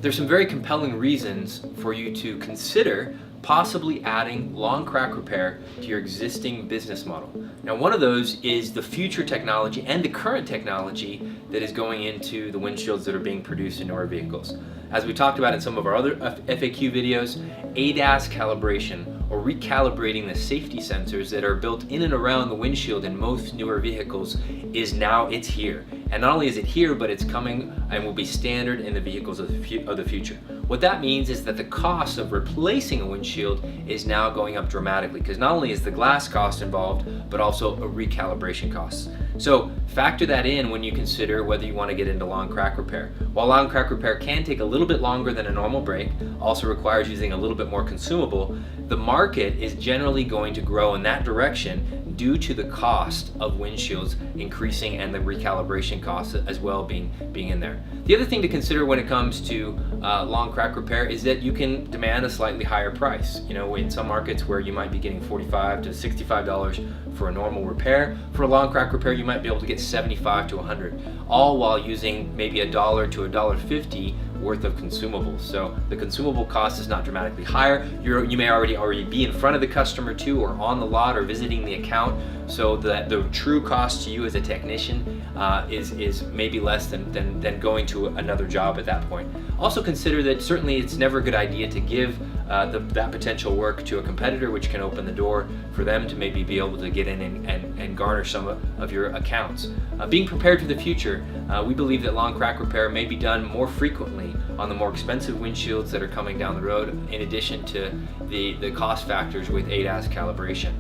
there's some very compelling reasons for you to consider possibly adding long crack repair to your existing business model. Now, one of those is the future technology and the current technology that is going into the windshields that are being produced in newer vehicles. As we talked about in some of our other FAQ videos, ADAS calibration, or recalibrating the safety sensors that are built in and around the windshield in most newer vehicles, it's here. And not only is it here, but it's coming and will be standard in the vehicles of the future. What that means is that the cost of replacing a windshield is now going up dramatically, because not only is the glass cost involved, but also a recalibration cost. So factor that in when you consider whether you want to get into long crack repair. While long crack repair can take a little bit longer than a normal break, also requires using a little bit more consumable, the market is generally going to grow in that direction due to the cost of windshields increasing and the recalibration costs as well being in there. The other thing to consider when it comes to long crack repair is that you can demand a slightly higher price. You know, in some markets where you might be getting $45 to $65 for a normal repair, for a long crack repair you might be able to get $75 to $100, all while using maybe $1 to $1.50 worth of consumables. So the consumable cost is not dramatically higher. You may already be in front of the customer too, or on the lot, or visiting the account, so that the true cost to you as a technician is maybe less than going to another job at that point. Also consider that certainly it's never a good idea to give that potential work to a competitor, which can open the door for them to maybe be able to get in and garner some of your accounts. Being prepared for the future, we believe that long crack repair may be done more frequently on the more expensive windshields that are coming down the road, in addition to the cost factors with ADAS calibration.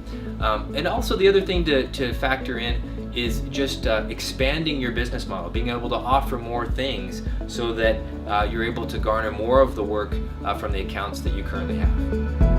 And also the other thing to factor in is just expanding your business model, being able to offer more things so that you're able to garner more of the work from the accounts that you currently have.